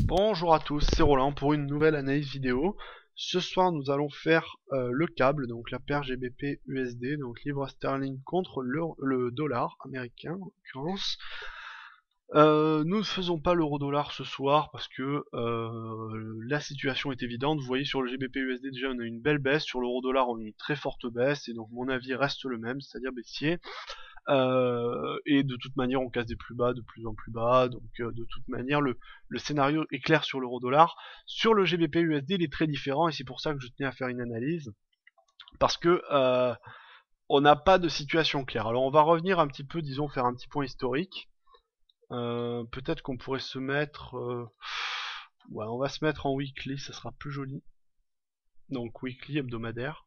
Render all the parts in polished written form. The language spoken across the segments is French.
Bonjour à tous, c'est Roland pour une nouvelle analyse vidéo. Ce soir nous allons faire le câble, donc la paire GBP USD, donc livre sterling contre le dollar américain en l'occurrence. Nous ne faisons pas l'euro-dollar ce soir parce que la situation est évidente. Vous voyez sur le GBP USD déjà on a une belle baisse, sur l'euro-dollar on a une très forte baisse et donc mon avis reste le même, c'est-à-dire baissier. Et de toute manière on casse des plus bas de plus en plus bas, donc de toute manière le scénario est clair sur l'euro-dollar. Sur le GBP USD il est très différent et c'est pour ça que je tenais à faire une analyse, parce que on n'a pas de situation claire. Alors on va revenir un petit peu, disons faire un petit point historique. Peut-être qu'on pourrait se mettre... ouais, on va se mettre en weekly, ça sera plus joli. Donc weekly, hebdomadaire.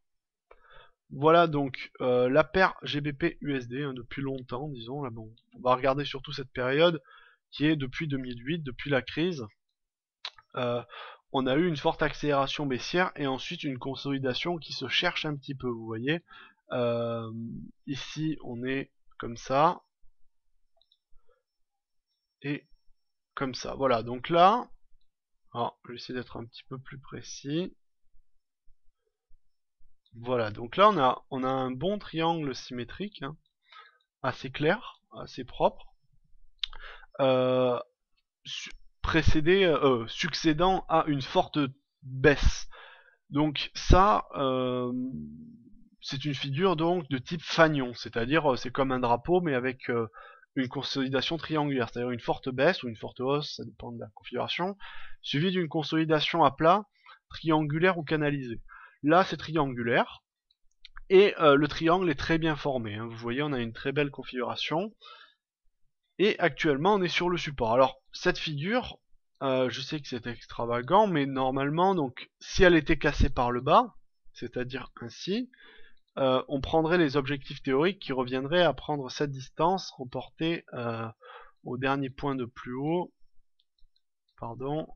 Voilà donc la paire GBP USD depuis longtemps, disons. Là, bon, on va regarder surtout cette période qui est depuis 2008, depuis la crise. On a eu une forte accélération baissière et ensuite une consolidation qui se cherche un petit peu, vous voyez. Ici on est comme ça. Et comme ça, voilà, donc là, alors, je vais essayer d'être un petit peu plus précis. Voilà, donc là on a un bon triangle symétrique, hein, assez clair, assez propre, euh, succédant à une forte baisse. Donc ça, c'est une figure donc de type fanion, c'est-à-dire c'est comme un drapeau mais avec une consolidation triangulaire, c'est-à-dire une forte baisse ou une forte hausse, ça dépend de la configuration, suivie d'une consolidation à plat, triangulaire ou canalisée. Là c'est triangulaire, et le triangle est très bien formé, hein. Vous voyez on a une très belle configuration, et actuellement on est sur le support. Alors cette figure, je sais que c'est extravagant, mais normalement donc si elle était cassée par le bas, c'est-à-dire ainsi, on prendrait les objectifs théoriques qui reviendraient à prendre cette distance reportée au dernier point de plus haut, pardon,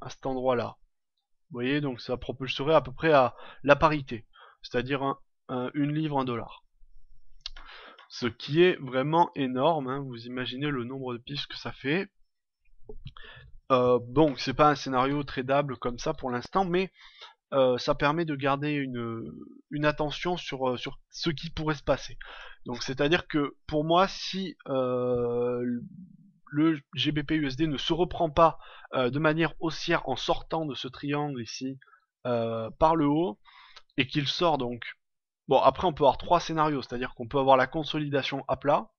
à cet endroit-là. Vous voyez, donc ça propulserait à peu près à la parité, c'est-à-dire une livre, un dollar. Ce qui est vraiment énorme, hein, vous imaginez le nombre de pistes que ça fait. Bon, c'est pas un scénario tradable comme ça pour l'instant, mais ça permet de garder une attention sur ce qui pourrait se passer. Donc c'est-à-dire que pour moi, si le GBP USD ne se reprend pas de manière haussière en sortant de ce triangle ici par le haut, et qu'il sort donc... Bon, après on peut avoir trois scénarios, c'est-à-dire qu'on peut avoir la consolidation à plat,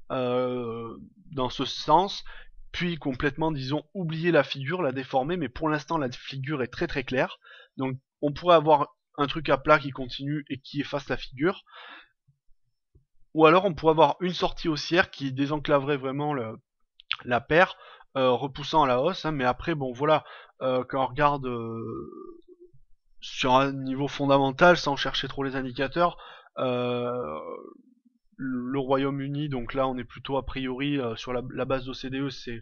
dans ce sens, puis complètement, disons, oublier la figure, la déformer, mais pour l'instant la figure est très très claire, donc on pourrait avoir un truc à plat qui continue et qui efface la figure, ou alors on pourrait avoir une sortie haussière qui désenclaverait vraiment la paire, repoussant à la hausse, hein, mais après bon voilà, quand on regarde sur un niveau fondamental, sans chercher trop les indicateurs, le Royaume-Uni, donc là on est plutôt a priori sur la base d'OCDE, c'est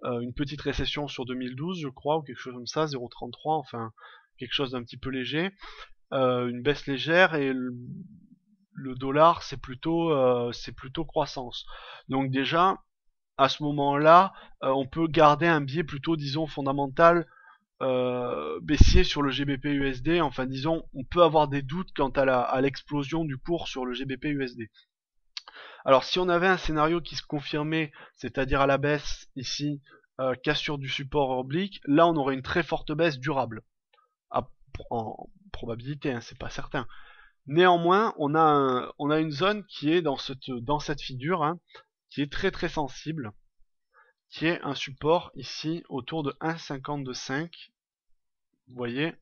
une petite récession sur 2012 je crois, ou quelque chose comme ça, 0,33, enfin quelque chose d'un petit peu léger, une baisse légère, et le dollar c'est plutôt croissance. Donc déjà à ce moment-là, on peut garder un biais plutôt, disons, fondamental, baissier sur le GBP USD. Enfin disons, on peut avoir des doutes quant à l'explosion du cours sur le GBP USD. Alors si on avait un scénario qui se confirmait, c'est-à-dire à la baisse ici, cassure du support oblique, là on aurait une très forte baisse durable. En probabilité, hein, c'est pas certain. Néanmoins, on a une zone qui est dans cette figure, hein, qui est très très sensible, qui est un support ici autour de 1,52,5, vous voyez,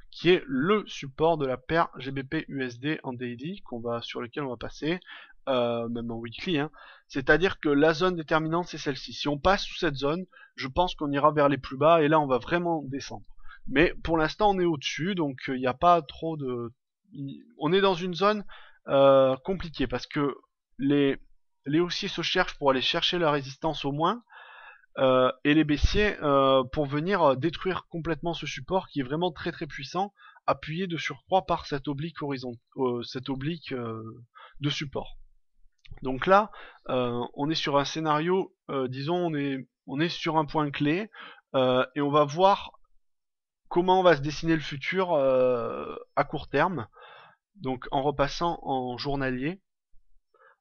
qui est le support de la paire GBP USD en daily, sur lequel on va passer, même en weekly, hein. C'est-à-dire que la zone déterminante c'est celle-ci. Si on passe sous cette zone, je pense qu'on ira vers les plus bas et là on va vraiment descendre. Mais pour l'instant on est au-dessus, donc il n'y a pas trop de... On est dans une zone compliquée parce que les haussiers se cherchent pour aller chercher la résistance au moins, et les baissiers pour venir détruire complètement ce support qui est vraiment très très puissant, appuyé de surcroît par cette oblique de support. Donc là, on est sur un scénario, disons, on est sur un point clé. et on va voir comment va se dessiner le futur à court terme, donc en repassant en journalier.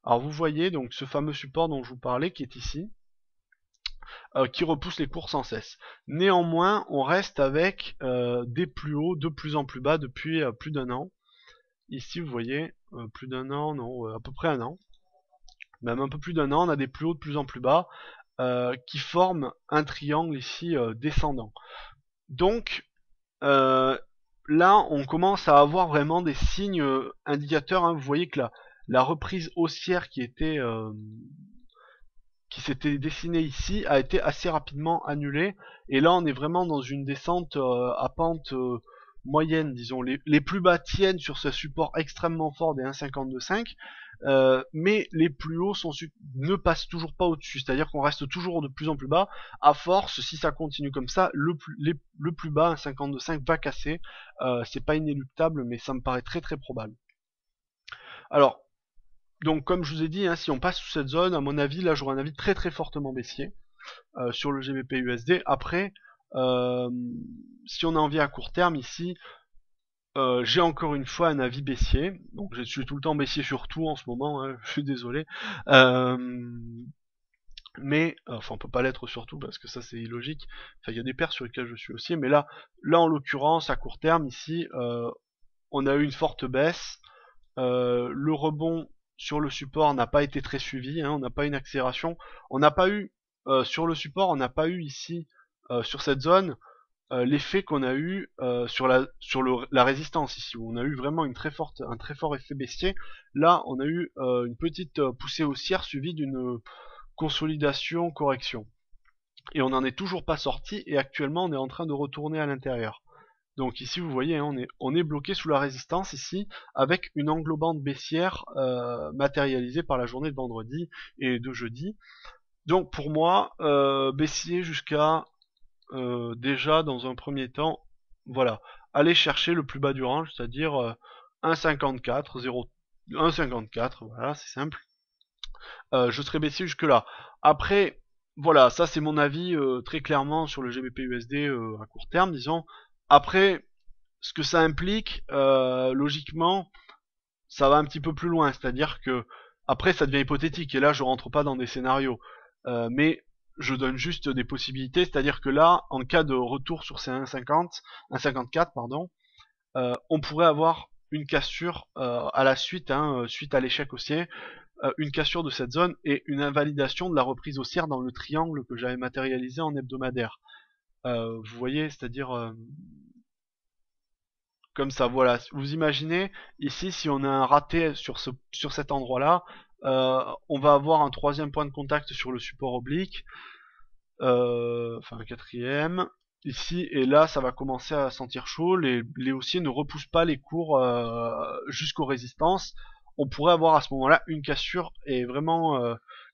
Alors vous voyez donc ce fameux support dont je vous parlais qui est ici, qui repousse les cours sans cesse. Néanmoins, on reste avec des plus hauts de plus en plus bas depuis plus d'un an. Ici, vous voyez, plus d'un an, non, à peu près un an, même un peu plus d'un an, on a des plus hauts de plus en plus bas, qui forment un triangle ici descendant. Donc, là, on commence à avoir vraiment des signes indicateurs. Hein. Vous voyez que la reprise haussière qui s'était dessinée ici a été assez rapidement annulée. Et là, on est vraiment dans une descente à pente moyenne, disons. Les plus bas tiennent sur ce support extrêmement fort des 1,52,5. Mais les plus hauts ne passent toujours pas au-dessus, c'est-à-dire qu'on reste toujours de plus en plus bas. À force, si ça continue comme ça, le plus bas, un 52,5 va casser. C'est pas inéluctable, mais ça me paraît très très probable. Alors, donc comme je vous ai dit, hein, si on passe sous cette zone, à mon avis, là j'aurai un avis très très fortement baissier sur le GBP USD. Après, si on a envie à court terme ici, j'ai encore une fois un avis baissier, donc je suis tout le temps baissier sur tout en ce moment, hein, je suis désolé. Mais, enfin on peut pas l'être sur tout parce que ça c'est illogique, enfin il y a des paires sur lesquelles je suis aussi, mais là en l'occurrence à court terme ici, on a eu une forte baisse, le rebond sur le support n'a pas été très suivi, hein, on n'a pas une accélération, on n'a pas eu, sur le support on n'a pas eu ici, sur cette zone, l'effet qu'on a eu sur la résistance ici, où on a eu vraiment un très fort effet baissier. Là, on a eu une petite poussée haussière suivie d'une consolidation, correction. Et on n'en est toujours pas sorti, et actuellement on est en train de retourner à l'intérieur. Donc ici vous voyez, hein, on est bloqué sous la résistance ici, avec une englobante baissière matérialisée par la journée de vendredi et de jeudi. Donc pour moi, baissier jusqu'à déjà dans un premier temps, voilà, aller chercher le plus bas du range, c'est-à-dire 1,54, 1,54, voilà, c'est simple. Je serai baissier jusque là. Après, voilà, ça c'est mon avis très clairement sur le GBP USD à court terme, disons. Après, ce que ça implique, logiquement, ça va un petit peu plus loin, c'est-à-dire que après ça devient hypothétique, et là je rentre pas dans des scénarios. Mais je donne juste des possibilités, c'est-à-dire que là, en cas de retour sur ces 1,54, pardon, on pourrait avoir une cassure à la suite, hein, suite à l'échec haussier, une cassure de cette zone et une invalidation de la reprise haussière dans le triangle que j'avais matérialisé en hebdomadaire. Vous voyez, c'est-à-dire comme ça, voilà. Vous imaginez, ici, si on a un raté sur cet endroit-là, on va avoir un troisième point de contact sur le support oblique, enfin un quatrième ici, et là ça va commencer à sentir chaud, les haussiers ne repoussent pas les cours jusqu'aux résistances. On pourrait avoir à ce moment-là une cassure et vraiment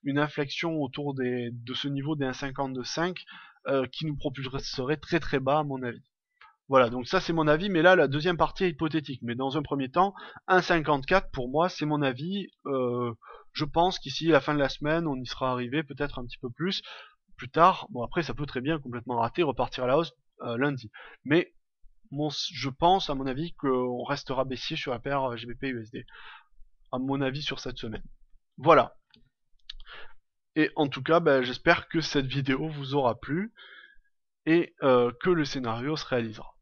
une inflexion autour de ce niveau des 1,52,5 qui nous propulserait très très bas à mon avis. Voilà, donc ça c'est mon avis, mais là la deuxième partie est hypothétique. Mais dans un premier temps, 1,54 pour moi c'est mon avis. Je pense qu'ici la fin de la semaine on y sera arrivé, peut-être un petit peu plus tard. Bon après ça peut très bien complètement rater, repartir à la hausse lundi. Mais je pense à mon avis qu'on restera baissier sur la paire GBP USD. À mon avis sur cette semaine. Voilà. Et en tout cas, j'espère que cette vidéo vous aura plu et que le scénario se réalisera.